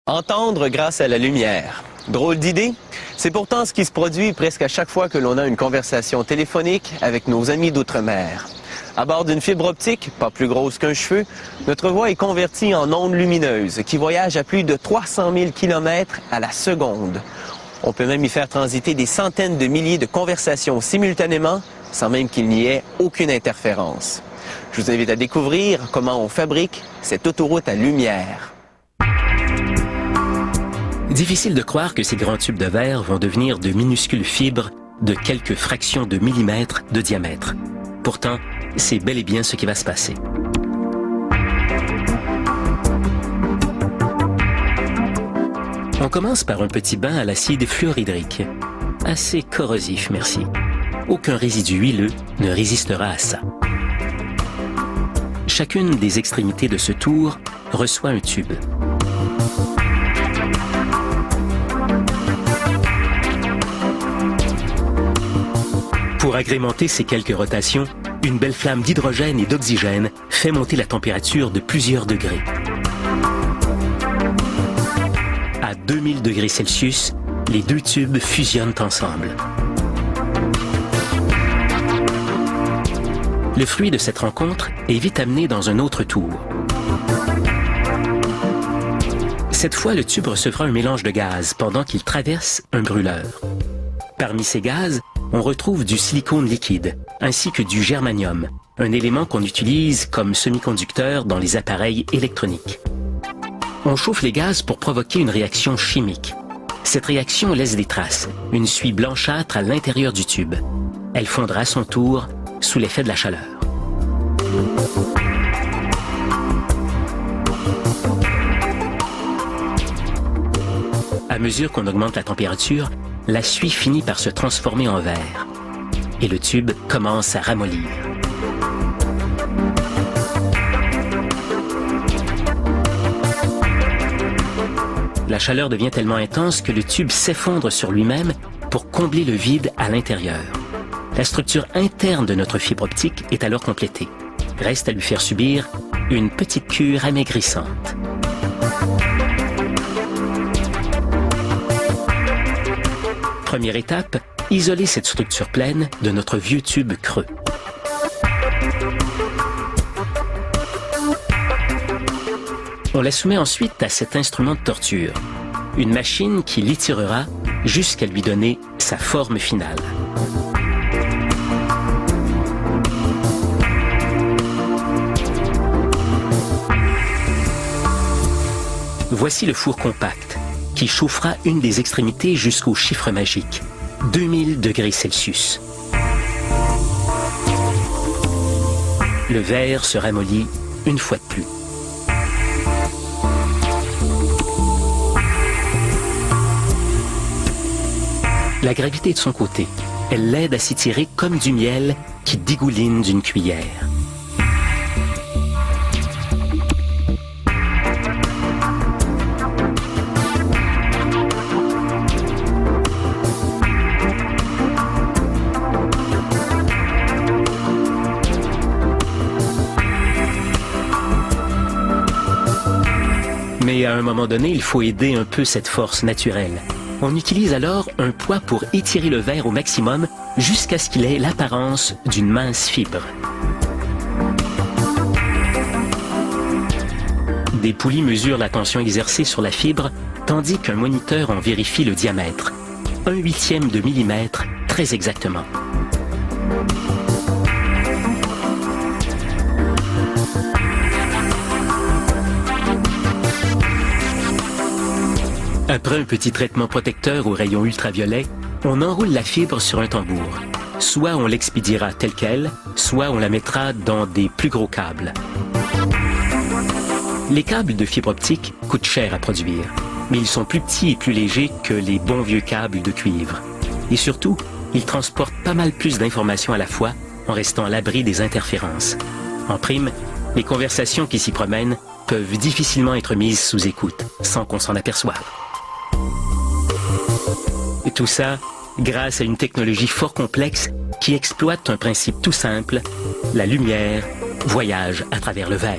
Entendre grâce à la lumière. Drôle d'idée? C'est pourtant ce qui se produit presque à chaque fois que l'on a une conversation téléphonique avec nos amis d'outre-mer. À bord d'une fibre optique, pas plus grosse qu'un cheveu, notre voix est convertie en ondes lumineuses qui voyagent à plus de 300 000 km à la seconde. On peut même y faire transiter des centaines de milliers de conversations simultanément, sans même qu'il n'y ait aucune interférence. Je vous invite à découvrir comment on fabrique cette autoroute à lumière. Difficile de croire que ces grands tubes de verre vont devenir de minuscules fibres de quelques fractions de millimètres de diamètre. Pourtant, c'est bel et bien ce qui va se passer. On commence par un petit bain à l'acide fluorhydrique. Assez corrosif, merci. Aucun résidu huileux ne résistera à ça. Chacune des extrémités de ce tour reçoit un tube. Pour agrémenter ces quelques rotations, une belle flamme d'hydrogène et d'oxygène fait monter la température de plusieurs degrés. À 2000 degrés Celsius, les deux tubes fusionnent ensemble. Le fruit de cette rencontre est vite amené dans un autre tour. Cette fois, le tube recevra un mélange de gaz pendant qu'il traverse un brûleur. Parmi ces gaz, on retrouve du silicone liquide, ainsi que du germanium, un élément qu'on utilise comme semi-conducteur dans les appareils électroniques. On chauffe les gaz pour provoquer une réaction chimique. Cette réaction laisse des traces, une suie blanchâtre à l'intérieur du tube. Elle fondra à son tour sous l'effet de la chaleur. À mesure qu'on augmente la température, la suie finit par se transformer en verre et le tube commence à ramollir. La chaleur devient tellement intense que le tube s'effondre sur lui-même pour combler le vide à l'intérieur. La structure interne de notre fibre optique est alors complétée. Reste à lui faire subir une petite cure amaigrissante. Première étape, isoler cette structure pleine de notre vieux tube creux. On la soumet ensuite à cet instrument de torture, une machine qui l'étirera jusqu'à lui donner sa forme finale. Voici le four compact, qui chauffera une des extrémités jusqu'au chiffre magique, 2000 degrés Celsius. Le verre se ramollit une fois de plus. La gravité de son côté, elle l'aide à s'étirer comme du miel qui dégouline d'une cuillère. Mais à un moment donné, il faut aider un peu cette force naturelle. On utilise alors un poids pour étirer le verre au maximum jusqu'à ce qu'il ait l'apparence d'une mince fibre. Des poulies mesurent la tension exercée sur la fibre, tandis qu'un moniteur en vérifie le diamètre. 1/8 de millimètre, très exactement. Après un petit traitement protecteur aux rayons ultraviolets, on enroule la fibre sur un tambour. Soit on l'expédiera telle qu'elle, soit on la mettra dans des plus gros câbles. Les câbles de fibre optique coûtent cher à produire, mais ils sont plus petits et plus légers que les bons vieux câbles de cuivre. Et surtout, ils transportent pas mal plus d'informations à la fois en restant à l'abri des interférences. En prime, les conversations qui s'y promènent peuvent difficilement être mises sous écoute, sans qu'on s'en aperçoive. Et tout ça grâce à une technologie fort complexe qui exploite un principe tout simple, la lumière voyage à travers le verre.